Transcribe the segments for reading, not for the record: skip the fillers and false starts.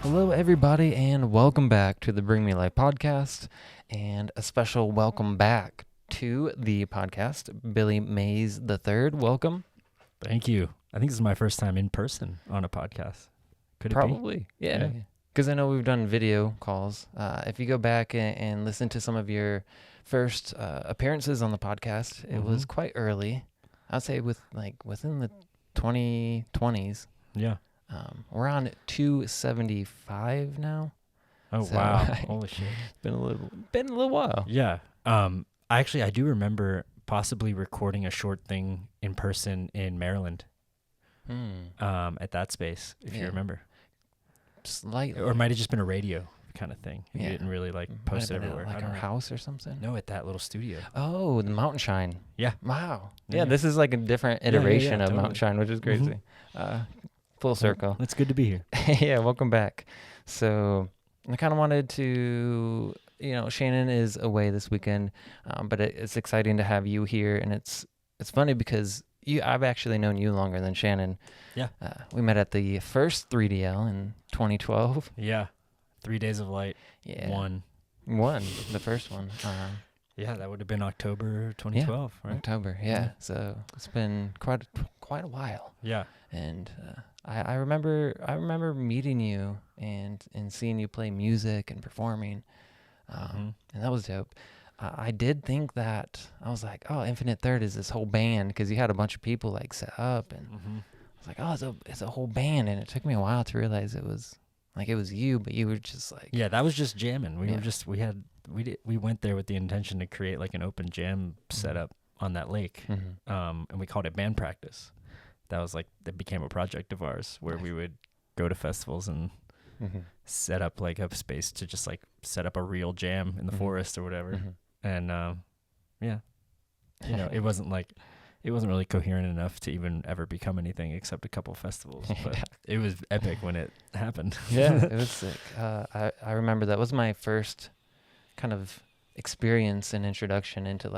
Hello, everybody, and welcome back to the Bring Me Life podcast, and a special welcome back to the podcast, Billy Mays III. Welcome. Thank you. I think this is my first time in person on a podcast. Could it Probably, yeah. Because I know we've done video calls. If you go back and listen to some of your first appearances on the podcast, it was quite early. I'd say within the 2020s. Yeah. We're on 275 now. Oh, So, wow. Holy shit. It's been a little while. Yeah. I do remember possibly recording a short thing in person in Maryland. At that space, if you remember. Slightly. Or it might have just been a radio kind of thing. You didn't really post it Might have been everywhere. at, I don't our know. house or something. No, at that little studio. Oh, the Mountain Shine. Yeah. Wow. Yeah. Yeah, this is like a different iteration of totally. Mountain Shine, which is crazy. Full circle. It's good to be here. Yeah, welcome back. So I kind of wanted to, Shannon is away this weekend, but it's exciting to have you here, and it's funny because I've actually known you longer than Shannon. Yeah. We met at the first 3DL in 2012. Yeah. 3 Days of Light. Yeah. One. The first one. Yeah, that would have been October 2012, right? October, yeah. So it's been quite a while. Yeah. And I remember meeting you and seeing you play music and performing, and that was dope. I did think that I was like, oh, Infinite Third is this whole band, because you had a bunch of people set up, and I was like, oh, it's a whole band, and it took me a while to realize it was you, but you were just yeah, that was just jamming. We went there with the intention to create an open jam setup on that lake, and we called it band practice. That was that became a project of ours where we would go to festivals and set up a space to just set up a real jam in the forest or whatever. And it wasn't really coherent enough to even ever become anything except a couple festivals. But it was epic when it happened. Yeah, it was sick. I remember that was my first kind of experience and introduction into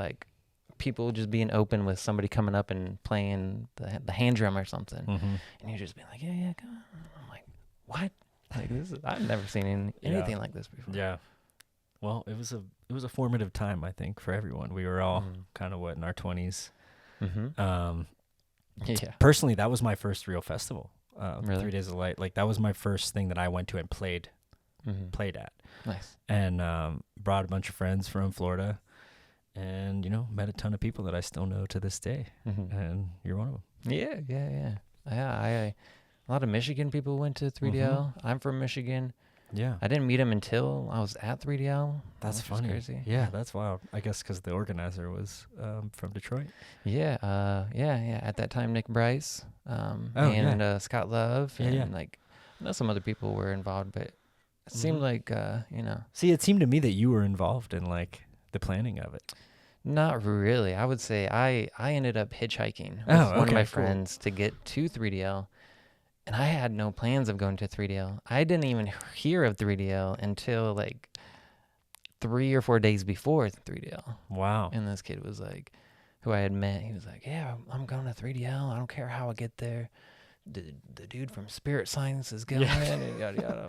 people just being open with somebody coming up and playing the hand drum or something, and you just being like, yeah, come on. I'm like, what? I've never seen anything like this before. Yeah. Well, it was a formative time, I think, for everyone. We were all kind of in our 20s. Yeah. Personally, that was my first real festival. Really? 3 Days of Light. That was my first thing that I went to and played at. Nice. And brought a bunch of friends from Florida, and met a ton of people that I still know to this day. And you're one of them. Yeah. A lot of Michigan people went to 3DL. I'm from Michigan. Yeah. I didn't meet him until I was at 3DL. That's funny. Crazy. Yeah, that's wild. I guess because the organizer was from Detroit. Yeah. At that time, Nick Bryce, and Scott Love, and I know some other people were involved, but it seemed See, it seemed to me that you were involved in the planning of it. Not really. I would say I ended up hitchhiking with one of my friends to get to 3DL. And I had no plans of going to 3DL. I didn't even hear of 3DL until 3 or 4 days before 3DL. Wow. And this kid was who I had met, he was like, yeah, I'm going to 3DL. I don't care how I get there. The dude from Spirit Science is going, and yada, yada.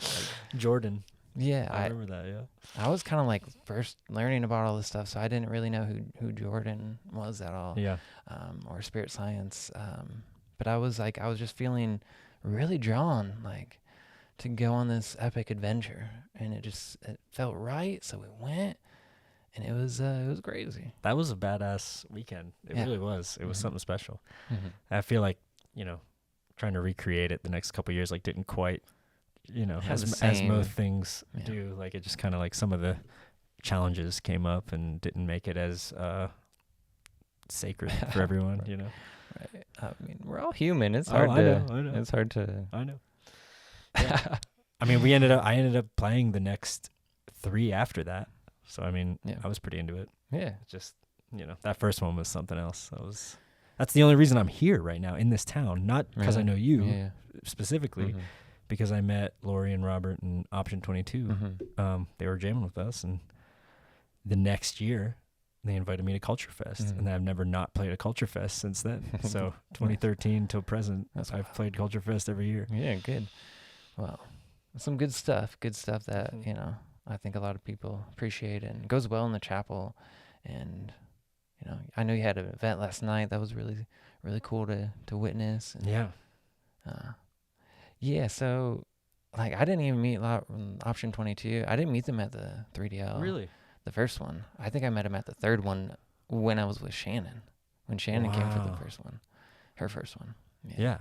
Jordan. Yeah. I remember that, yeah. I was kind of first learning about all this stuff, so I didn't really know who Jordan was at all. Yeah. Or Spirit Science. But I was just feeling really drawn to go on this epic adventure, and it felt right, so we went, and it was crazy. That was a badass weekend. It really was. It was something special. I feel trying to recreate it the next couple of years didn't quite as most things do. It just kind of some of the challenges came up and didn't make it as sacred for everyone. Right. I mean, we're all human. It's I hard know. It's hard to. I know. Yeah. I mean, I ended up playing the next 3 after that. So I mean, I was pretty into it. Yeah. Just that first one was something else. That's the only reason I'm here right now in this town. Not because I know you specifically, because I met Lori and Robert in Option 22. They were jamming with us, and the next year they invited me to Culture Fest, and I've never not played a Culture Fest since then. So 2013 till present, I've played Culture Fest every year. Yeah, good. Well, some good stuff that, you know, I think a lot of people appreciate and goes well in the chapel. And, you know, I know you had an event last night that was really, really cool to witness. And, Yeah. Yeah, so like I didn't even meet Option 22. I didn't meet them at the 3DL. Really? The first one. I think I met him at the third one when I was with Shannon. When Shannon came for the first one. Her first one. Yeah.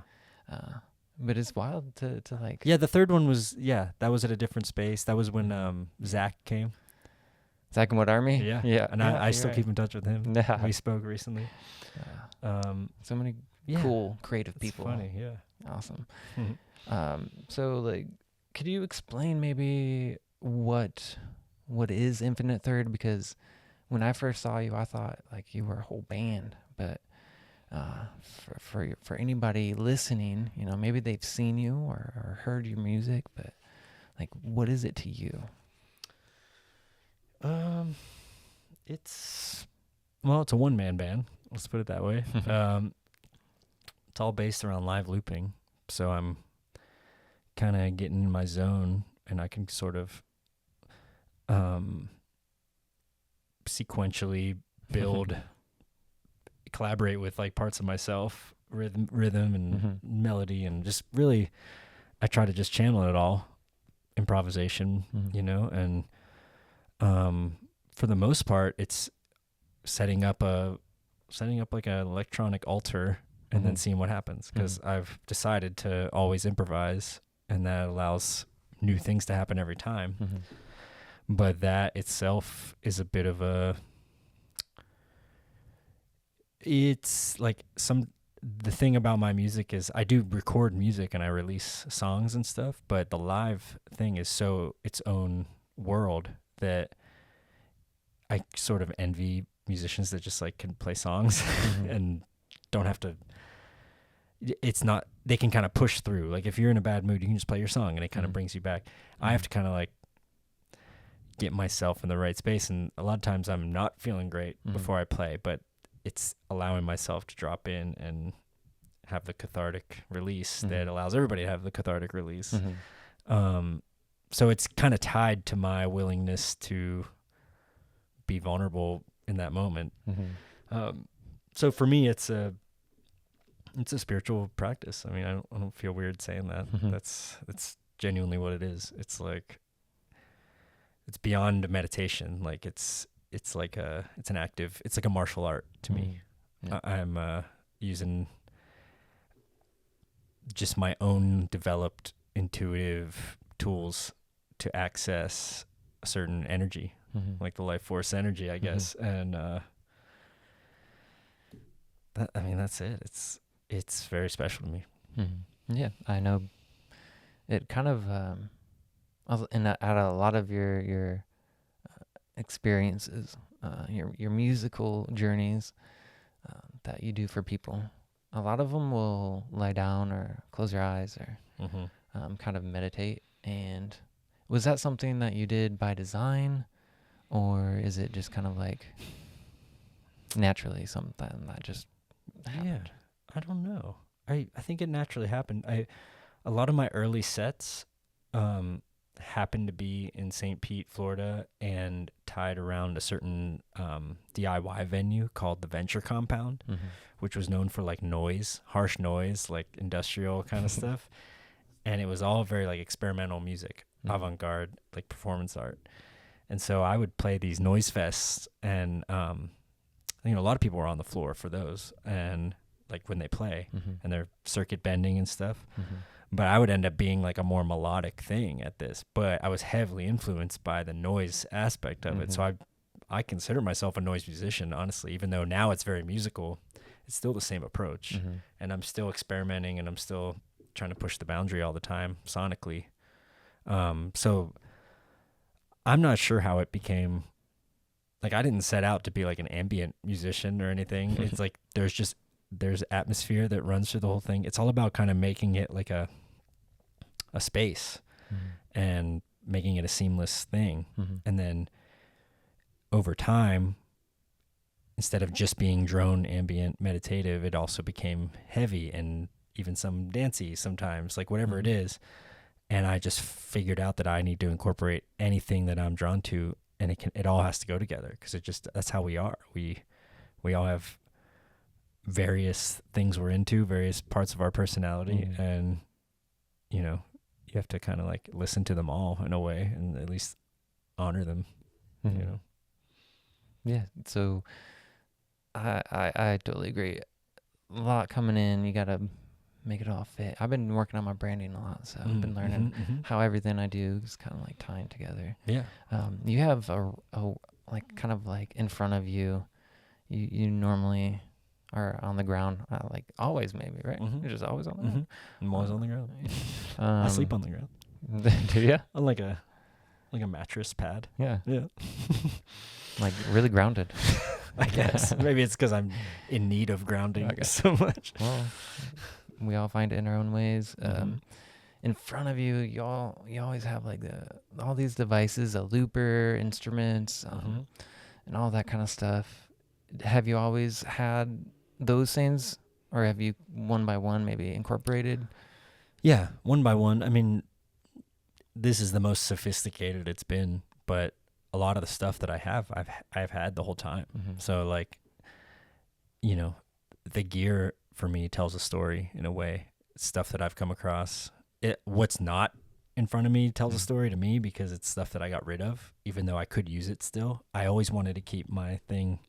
But it's wild to like. Yeah, the third one was, that was at a different space. That was when Zach came. Zach and What Army? Yeah. Yeah. And I still keep in touch with him. Yeah. We spoke recently. So many cool, creative people. Funny, yeah. Awesome. So like, could you explain maybe what is Infinite Third? Because when I first saw you, I thought like you were a whole band, but for anybody listening, you know, maybe they've seen you or heard your music, but like, what is it to you? It's a one-man band. Let's put it that way. It's all based around live looping, so I'm kind of getting in my zone, and I can sort of sequentially build, collaborate with like parts of myself, rhythm and melody, and just really, I try to just channel it all, improvisation, you know, and for the most part, it's setting up like an electronic altar and then seeing what happens, because I've decided to always improvise, and that allows new things to happen every time. But that itself is a bit of it's like the thing about my music is I do record music and I release songs and stuff, but the live thing is so its own world that I sort of envy musicians that just like can play songs and don't have to, it's not, they can kind of push through. Like if you're in a bad mood, you can just play your song and it kind of brings you back. I have to kind of like get myself in the right space, and a lot of times I'm not feeling great before I play, but it's allowing myself to drop in and have the cathartic release that allows everybody to have the cathartic release. So it's kind of tied to my willingness to be vulnerable in that moment. So for me, it's a spiritual practice. I mean, I don't feel weird saying that. That's genuinely what it is. It's like, it's beyond meditation. Like it's like it's like a martial art to me. I'm using just my own developed intuitive tools to access a certain energy, like the life force energy, I guess. And that's it. It's very special to me. Yeah, I know. It kind of out of a lot of your experiences, your musical journeys that you do for people, a lot of them will lie down or close your eyes or kind of meditate. And was that something that you did by design, or is it just kind of like naturally something that just happened? Yeah, I don't know. I think it naturally happened. A lot of my early sets happened to be in St. Pete, Florida, and tied around a certain DIY venue called the Venture Compound, which was known for like noise, harsh noise, like industrial kind of stuff. And it was all very like experimental music, avant-garde, like performance art. And so I would play these noise fests, and a lot of people were on the floor for those, and like when they play and they're circuit bending and stuff. But I would end up being like a more melodic thing at this, but I was heavily influenced by the noise aspect of it. So I consider myself a noise musician, honestly, even though now it's very musical. It's still the same approach, and I'm still experimenting, and I'm still trying to push the boundary all the time sonically. So I'm not sure how it became, like, I didn't set out to be like an ambient musician or anything. It's like there's atmosphere that runs through the whole thing. It's all about kind of making it like a space and making it a seamless thing. And then over time, instead of just being drone, ambient, meditative, it also became heavy and even some dancey sometimes, like whatever it is. And I just figured out that I need to incorporate anything that I'm drawn to, and it all has to go together, because that's how we are. We all have various things we're into, various parts of our personality, and you know, you have to kind of like listen to them all in a way, and at least honor them. You know. Yeah. So I totally agree. A lot coming in. You gotta make it all fit. I've been working on my branding a lot, so I've been learning how everything I do is kind of like tying together. Yeah. You have a like kind of like in front of you. You normally are on the ground, like always, maybe, right? You're just always on the ground. I'm always on the ground. I sleep on the ground. Do you? On like a mattress pad. Yeah. Yeah. Like really grounded. I guess. Maybe it's because I'm in need of grounding so much. Well, we all find it in our own ways. In front of you, you always have like all these devices, a looper, instruments, and all that kind of stuff. Have you always had those things, or have you one by one maybe incorporated? Yeah, one by one. I mean, this is the most sophisticated it's been, but a lot of the stuff that I have, I've had the whole time. So like, you know, the gear for me tells a story in a way. It's stuff that I've come across. What's not in front of me tells a story to me, because it's stuff that I got rid of, even though I could use it still. I always wanted to keep my thing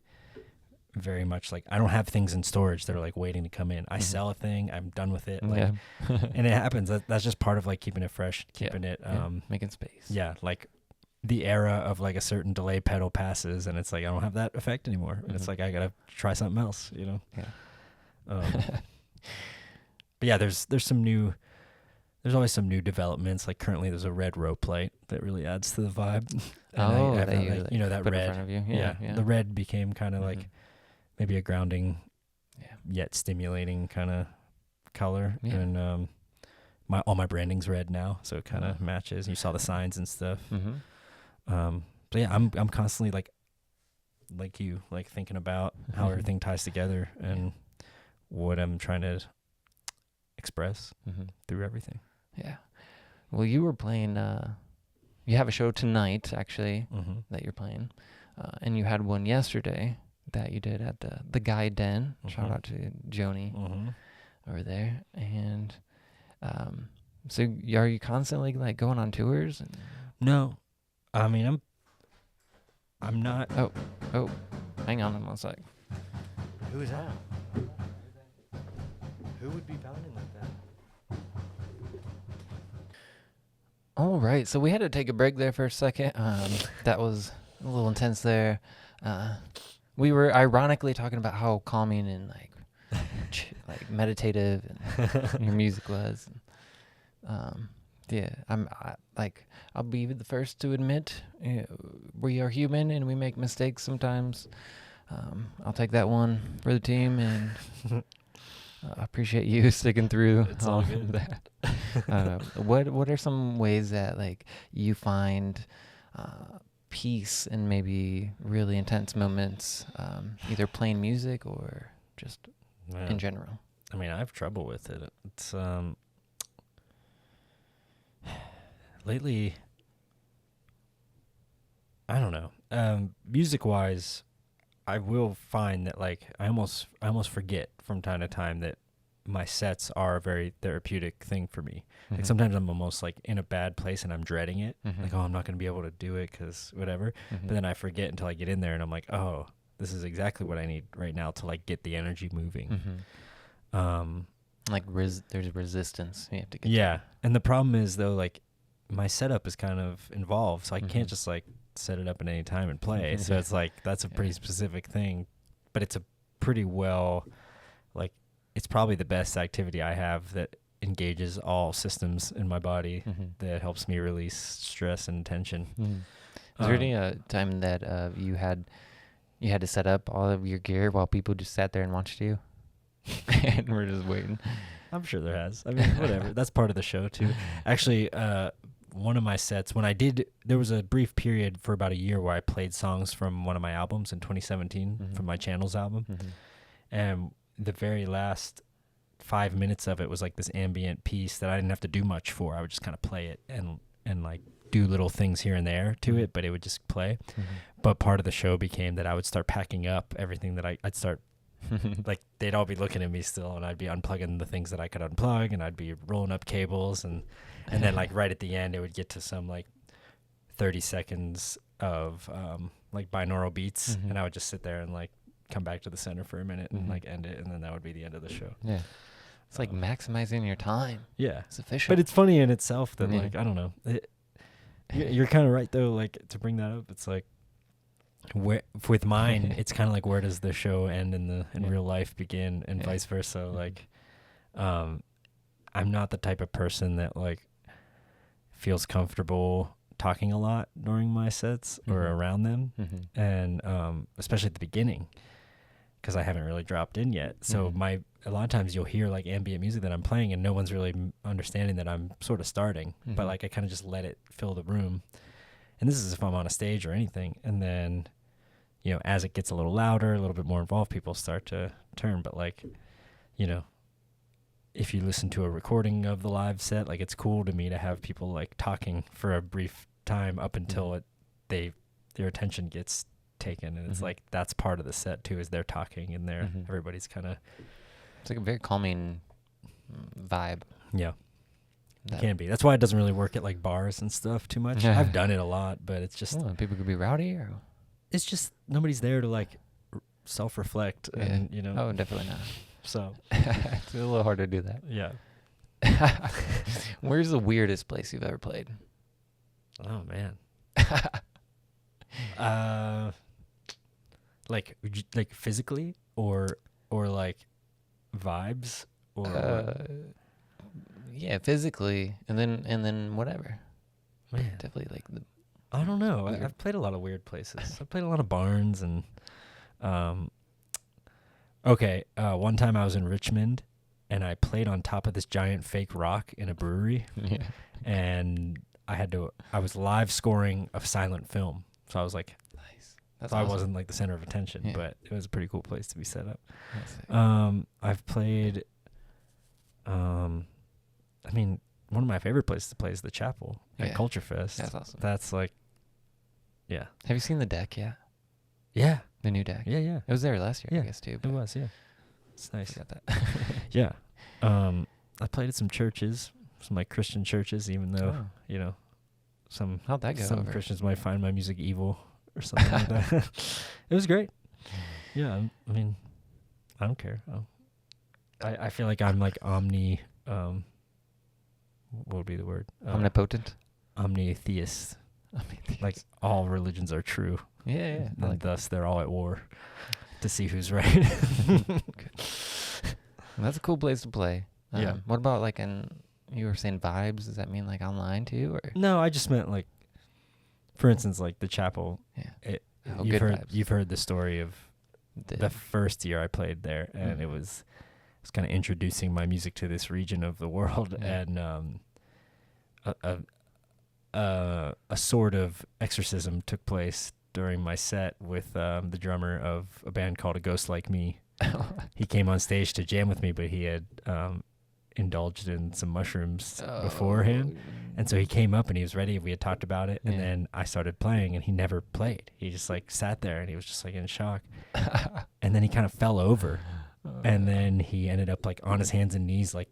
very much like, I don't have things in storage that are like waiting to come in. I sell a thing, I'm done with it. Like, and it happens. That's just part of like keeping it fresh, keeping it, making space. Yeah. Like the era of like a certain delay pedal passes, and it's like, I don't have that effect anymore. And it's like, I got to try something else, you know? Yeah. But yeah, there's always some new developments. Like currently there's a red rope light that really adds to the vibe. And that you, like, like, you know, that put red. in front of you. Yeah. The red became kind of like maybe a grounding, yet stimulating kind of color. Yeah. And all my branding's red now, so it kind of matches. You saw the signs and stuff. So yeah, I'm constantly like you, like thinking about how everything ties together and what I'm trying to express through everything. Yeah. Well, you were playing, you have a show tonight, actually, that you're playing. And you had one yesterday that you did at the Guy Den. Shout out to Joni over there. And so are you constantly like going on tours? No. I mean, I'm not. Oh, hang on one sec. Who is that? Who would be pounding like that? All right, so we had to take a break there for a second. That was a little intense there. We were ironically talking about how calming and like meditative and your music was. Yeah, I'll be the first to admit, we are human and we make mistakes sometimes. I'll take that one for the team, and I appreciate you sticking through all of that. What are some ways that like you find peace in maybe really intense moments, either playing music or just in general? I mean, I have trouble with it. It's lately, I don't know. Music wise, I will find that like I almost forget from time to time that my sets are a very therapeutic thing for me. Like sometimes I'm almost like in a bad place and I'm dreading it. Like, oh, I'm not going to be able to do it because whatever. But then I forget until I get in there and I'm like, oh, this is exactly what I need right now to like get the energy moving. Like there's resistance you have to get. Yeah. And the problem is though, like my setup is kind of involved, so I can't just like set it up at any time and play. So it's like, that's a pretty specific thing, but it's a pretty well, like, it's probably the best activity I have that engages all systems in my body that helps me release stress and tension. Is there any time that you had to set up all of your gear while people just sat there and watched you? And we're just waiting. I'm sure there has. I mean, whatever. That's part of the show too. Actually, one of my sets, there was a brief period for about a year where I played songs from one of my albums in 2017, from my Channels album. And the very last 5 minutes of it was like this ambient piece that I didn't have to do much for. I would just kind of play it and like do little things here and there to it, but it would just play. But part of the show became that I would start packing up everything that I'd start like they'd all be looking at me still, and I'd be unplugging the things that I could unplug, and I'd be rolling up cables, and then like right at the end it would get to some like 30 seconds of like binaural beats, and I would just sit there and like come back to the center for a minute and like end it, and then that would be the end of the show. Yeah. It's like maximizing your time. Yeah. It's efficient. But it's funny in itself that like, I don't know. You're kind of right though, like to bring that up. It's like with mine, it's kind of like where does the show end and in real life begin, and vice versa. Like, I'm not the type of person that like feels comfortable talking a lot during my sets or around them, and especially at the beginning, because I haven't really dropped in yet. So a lot of times you'll hear like ambient music that I'm playing, and no one's really understanding that I'm sort of starting, but like I kind of just let it fill the room. And this is if I'm on a stage or anything. And then, you know, as it gets a little louder, a little bit more involved, people start to turn. But like, you know, if you listen to a recording of the live set, like it's cool to me to have people like talking for a brief time up until their attention gets taken. And it's like, that's part of the set too, is they're talking and everybody's kind of. It's like a very calming vibe. Yeah. It can be. That's why it doesn't really work at like bars and stuff too much. I've done it a lot, but it's just people could be rowdy, or it's just nobody's there to like self-reflect, and you know. Oh, definitely not. So it's a little hard to do that. Yeah. Where's the weirdest place you've ever played? Oh man. Like physically or like vibes or yeah, physically, and then whatever. Man, definitely like the. I don't know. I've played a lot of weird places. I've played a lot of barns and. Okay, one time I was in Richmond, and I played on top of this giant fake rock in a brewery, and I was live scoring a silent film, so I was like, nice. That's so awesome. I wasn't like the center of attention, but it was a pretty cool place to be set up. I've played. I mean, one of my favorite places to play is the chapel at Culture Fest. That's awesome. That's like, yeah. Have you seen the deck yet? Yeah. The new deck. Yeah. It was there last year, I guess, too. It was, yeah. It's nice. Got that. Yeah. I played at some churches, some like Christian churches, even though, you know, how'd that go some over? Christians might find my music evil or something like that. It was great. Yeah. I mean, I don't care. I feel like I'm like what would be the word? Omnipotent? Omnitheist. Like all religions are true. Yeah. And thus they're all at war to see who's right. Well, that's a cool place to play. Yeah. What about like you were saying vibes? Does that mean like online too, or? No, I just meant like, for instance, like the chapel. Yeah. You've heard the story of the first year I played there, and it was kind of introducing my music to this region of the world, and a sort of exorcism took place during my set with the drummer of a band called A Ghost Like Me. He came on stage to jam with me, but he had indulged in some mushrooms beforehand, and so he came up and he was ready. We had talked about it, and then I started playing, and he never played. He just like sat there, and he was just like in shock, and then he kind of fell over, and then he ended up like on his hands and knees, like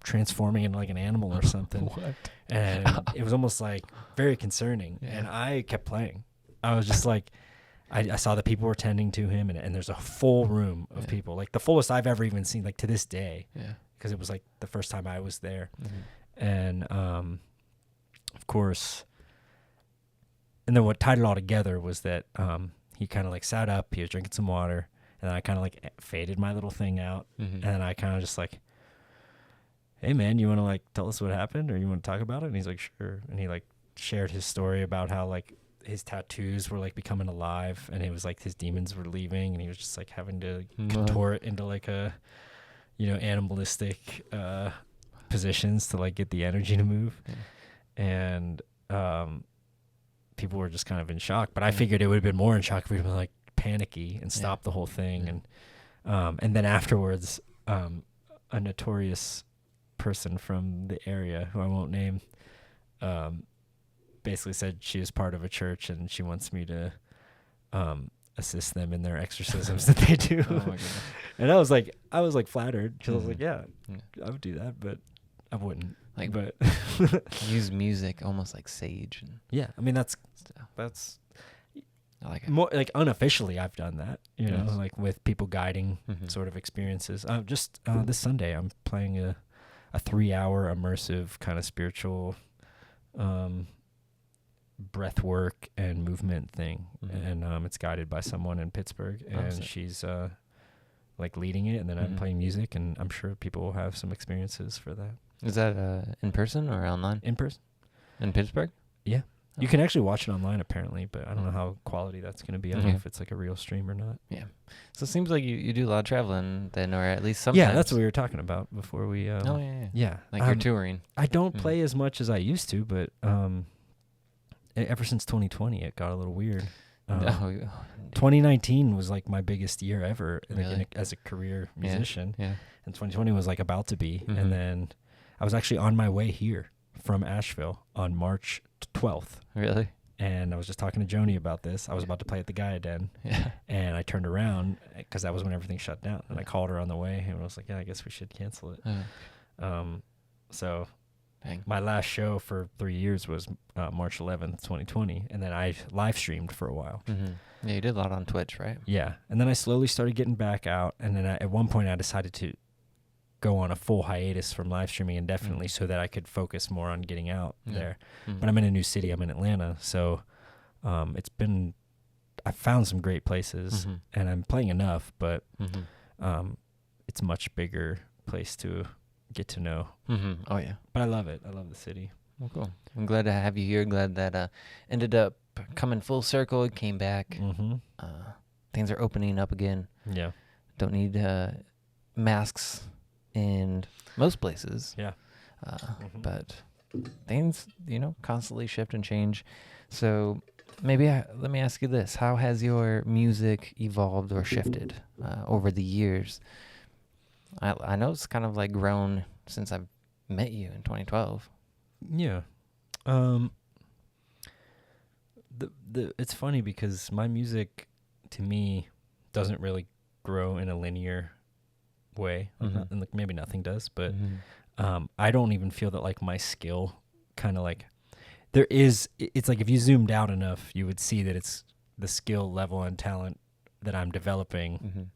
transforming into like an animal or something. What? And it was almost like very concerning, and I kept playing. I was just like, I saw that people were tending to him, and there's a full room of people, like the fullest I've ever even seen, like to this day, because it was like the first time I was there. And of course, and then what tied it all together was that he kind of like sat up, he was drinking some water, and then I kind of like faded my little thing out, and then I kind of just like, hey man, you want to like tell us what happened, or you want to talk about it? And he's like, sure. And he like shared his story about how like his tattoos were like becoming alive, and it was like his demons were leaving, and he was just like having to contort into like a, you know, animalistic positions to like get the energy to move. And people were just kind of in shock, but I figured it would have been more in shock if we'd been like panicky and stopped the whole thing. And then afterwards, a notorious person from the area who I won't name, basically said she is part of a church and she wants me to assist them in their exorcisms that they do. Oh my goodness. And I was like flattered because I was like, yeah, I would do that, but I wouldn't. Like, but use music almost like sage and yeah, I mean that's I like it. more like unofficially I've done that, you know, Yes. like with people guiding sort of experiences. Just this Sunday I'm playing a 3-hour immersive kind of spiritual breath work and movement thing, and it's guided by someone in Pittsburgh, and she's like leading it, and then I'm playing music, and I'm sure people will have some experiences for that. Is that in person or online? In person. In Pittsburgh? Yeah. You can actually watch it online apparently, but I don't know how quality that's going to be. I don't know if it's like a real stream or not. Yeah. So it seems like you do a lot of traveling then, or at least sometimes. Yeah, that's what we were talking about before we... Yeah. Like you're touring. I don't play as much as I used to, but ever since 2020, it got a little weird. 2019 was like my biggest year ever Really? as a career musician. Yeah. And 2020 was like about to be. And then I was actually on my way here from Asheville on March 12th. Really? And I was just talking to Joni about this. I was about to play at the Gaia Den. Yeah. And I turned around because that was when everything shut down. And I called her on the way and I was like, yeah, I guess we should cancel it. So Dang. my last show for 3 years was March 11th, 2020. And then I live streamed for a while. Yeah, you did a lot on Twitch, right? Yeah. And then I slowly started getting back out. And then at one point I decided to go on a full hiatus from live streaming indefinitely so that I could focus more on getting out there. But I'm in a new city. I'm in Atlanta. So I found some great places and I'm playing enough, but it's a much bigger place to get to know. Oh, yeah. But I love it. I love the city. Well, cool. I'm glad to have you here. Glad that ended up coming full circle. It came back. Things are opening up again. Yeah. Don't need masks in most places. Yeah. But things, constantly shift and change. So maybe let me ask you this. How has your music evolved or shifted over the years? I know it's kind of like grown since I've met you in 2012. Yeah. It's funny because my music to me doesn't really grow in a linear way, and like maybe nothing does, but I don't even feel that like my skill kind of like it's like if you zoomed out enough you would see that it's the skill level and talent that I'm developing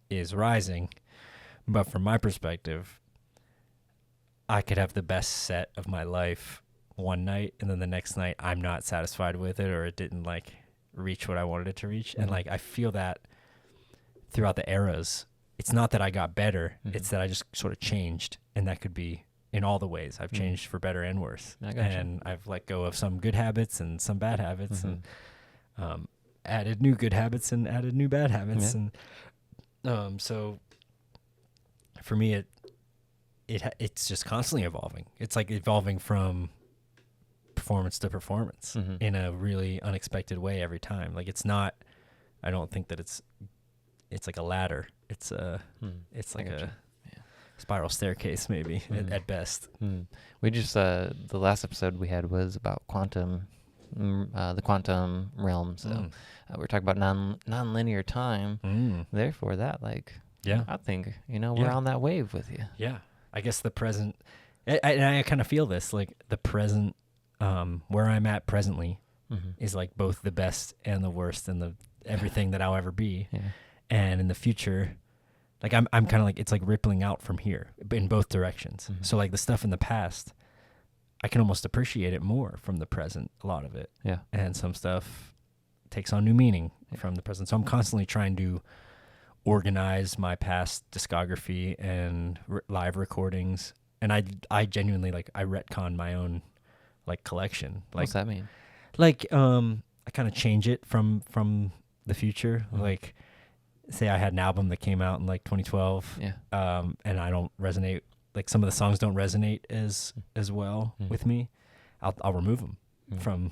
is rising, but from my perspective I could have the best set of my life one night and then the next night I'm not satisfied with it, or it didn't like reach what I wanted it to reach. And like I feel that throughout the eras. It's not that I got better. It's that I just sort of changed. And that could be in all the ways. I've changed for better and worse. And I've let go of some good habits and some bad habits and added new good habits and added new bad habits. And so for me, it's just constantly evolving. It's like evolving from performance to performance in a really unexpected way every time. Like it's not, I don't think that it's like a ladder. It's like a spiral staircase maybe at best. We just the last episode we had was about quantum, the quantum realm. So we're talking about non-linear time. Therefore, that I think we're on that wave with you. Yeah, I guess the present. I kind of feel this like the present, where I'm at presently, is like both the best and the worst and the everything that I'll ever be. Yeah. And in the future, like I'm kind of like, it's like rippling out from here in both directions. So like the stuff in the past, I can almost appreciate it more from the present, a lot of it. Yeah. And some stuff takes on new meaning from the present. So I'm constantly trying to organize my past discography and live recordings. And I genuinely I retcon my own like collection. Like, what's that mean? Like, I kind of change it from the future. Like, say I had an album that came out in like 2012, and I don't resonate, like some of the songs don't resonate as well with me, I'll remove them from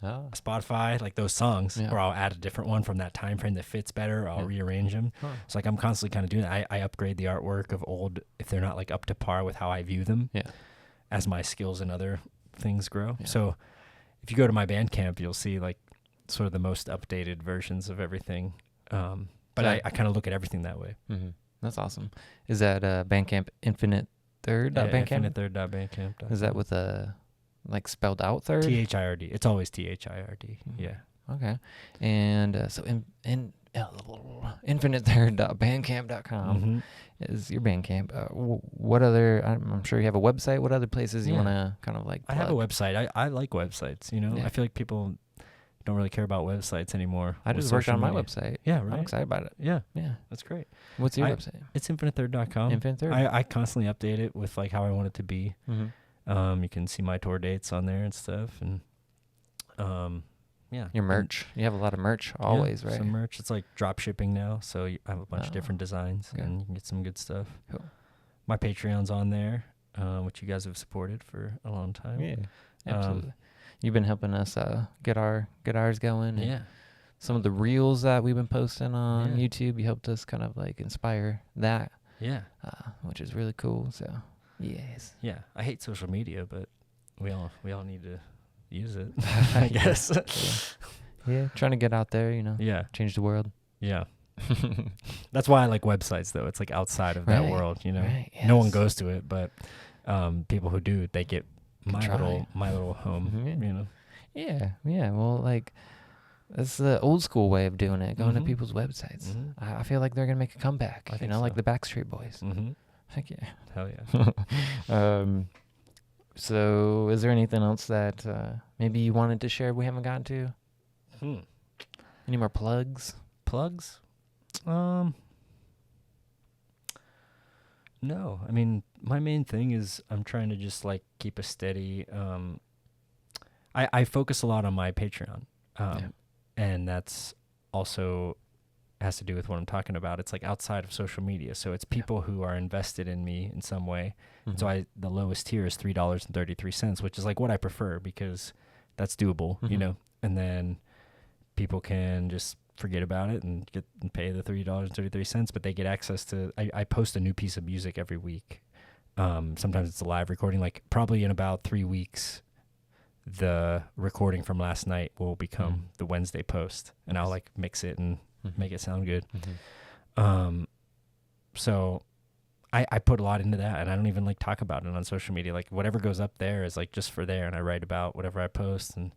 Spotify, like those songs, Yeah. or I'll add a different one from that time frame that fits better. I'll rearrange them. Huh. So like I'm constantly kind of doing that. I upgrade the artwork of old if they're not like up to par with how I view them. Yeah. As my skills and other things grow. Yeah. So if you go to my Bandcamp, you'll see like sort of the most updated versions of everything. But I kind of look at everything that way. Mm-hmm. That's awesome. Is that Bandcamp Infinite Third? Yeah, Bandcamp? infinitethird.bandcamp.com. Is that with a like spelled out third? THIRD. It's always THIRD. Mm-hmm. Yeah. Okay. And so infinitethird.bandcamp.com Mm-hmm. is your Bandcamp. What other? I'm sure you have a website. What other places you want to kind of like? I have a website. I like websites. You know, Yeah. I feel like people don't really care about websites anymore. I just worked on my website. Yeah, I'm right. excited about it. Yeah, Yeah. that's great. What's your website? It's infinitethird.com. Infinite Third. I constantly update it with like how I want it to be. Mm-hmm. You can see my tour dates on there and stuff, and yeah. Your merch. You have a lot of merch always, right? Some merch. It's like drop shipping now, so I have a bunch of different designs, okay. and you can get some good stuff. Cool. My Patreon's on there, which you guys have supported for a long time. Yeah, absolutely. You've been helping us get ours going. And Yeah. some of the reels that we've been posting on Yeah. YouTube, you helped us kind of like inspire that, Yeah. which is really cool. So, yes. Yeah. I hate social media, but we all need to use it, I guess. Yeah, trying to get out there, Yeah. change the world. Yeah. That's why I like websites, though. It's like outside of that Right, world, right, No one yes. goes to it, but people who do, they get my try. little home, Mhm. Yeah. Well, like, that's the old school way of doing it, going to Mhm. people's websites. Mhm. I feel like they're going to make a comeback, I think like so. the Backstreet Boys. Mm-hmm. Heck yeah. Hell yeah. So is there anything else that maybe you wanted to share we haven't gotten to? Any more plugs? Plugs? No. I mean, my main thing is I'm trying to just like keep a steady I focus a lot on my Patreon. And that's also has to do with what I'm talking about. It's like outside of social media. So it's people who are invested in me in some way. Mm-hmm. So the lowest tier is $3.33, which is like what I prefer because that's doable, Mhm. And then people can just forget about it and pay the $3.33, but they get access to. I post a new piece of music every week. Sometimes it's a live recording. Like probably in about 3 weeks, the recording from last night will become the Wednesday post, and I'll like mix it and make it sound good. So I put a lot into that, and I don't even like talk about it on social media. Like whatever goes up there is like just for there, and I write about whatever I post, and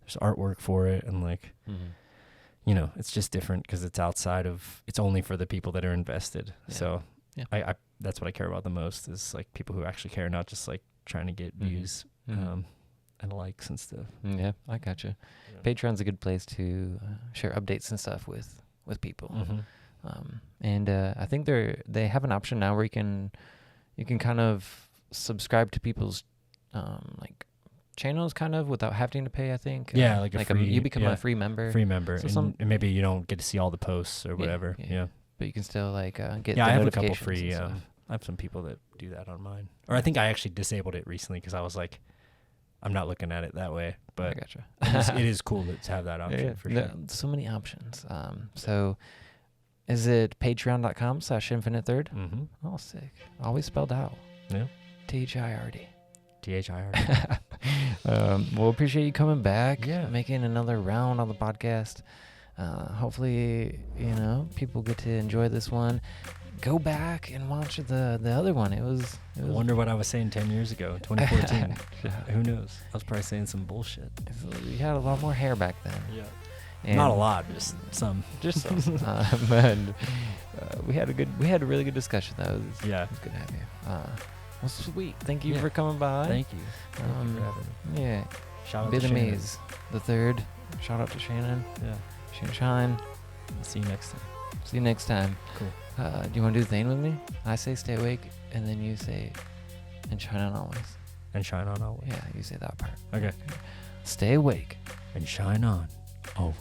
there's artwork for it, and like, it's just different because it's outside of, it's only for the people that are invested. Yeah. So Yeah. I that's what I care about the most is like people who actually care, not just like trying to get views and likes and stuff. Yeah, I gotcha. Yeah. Patreon's a good place to share updates and stuff with people. And I think they have an option now where you can kind of subscribe to people's like channels kind of without having to pay, I think. Yeah, like a free, you become a free member. So and maybe you don't get to see all the posts or whatever. Yeah. But you can still like get Yeah, the I have a couple notifications free. and stuff. I have some people that do that on mine. Or I think I actually disabled it recently because I was like, I'm not looking at it that way. I But gotcha. it is cool to have that option for sure. So many options. So is it patreon.com/infinitethird? Mm-hmm. Oh, sick. Always spelled out. Yeah. THIRD. THIRD. Well, appreciate you coming back. Yeah. Making another round on the podcast. Hopefully, people get to enjoy this one. Go back and watch the other one. It was I wonder what I was saying 10 years ago, 2014. Who knows? I was probably saying some bullshit. You had a lot more hair back then. Yeah. And Not a lot, just some. Just some. And we had a really good discussion though. It was good to have you. Well, sweet. Thank you for coming by. Thank you. Thank you for having me. Yeah. Shout out to Shannon. Vietnamese the third. Shout out to Shannon. Yeah. Shine. See you next time. See you next time. Cool. Do you want to do the thing with me? I say stay awake, and then you say, and shine on always. And shine on always. Yeah, you say that part. Okay. Stay awake. And shine on always.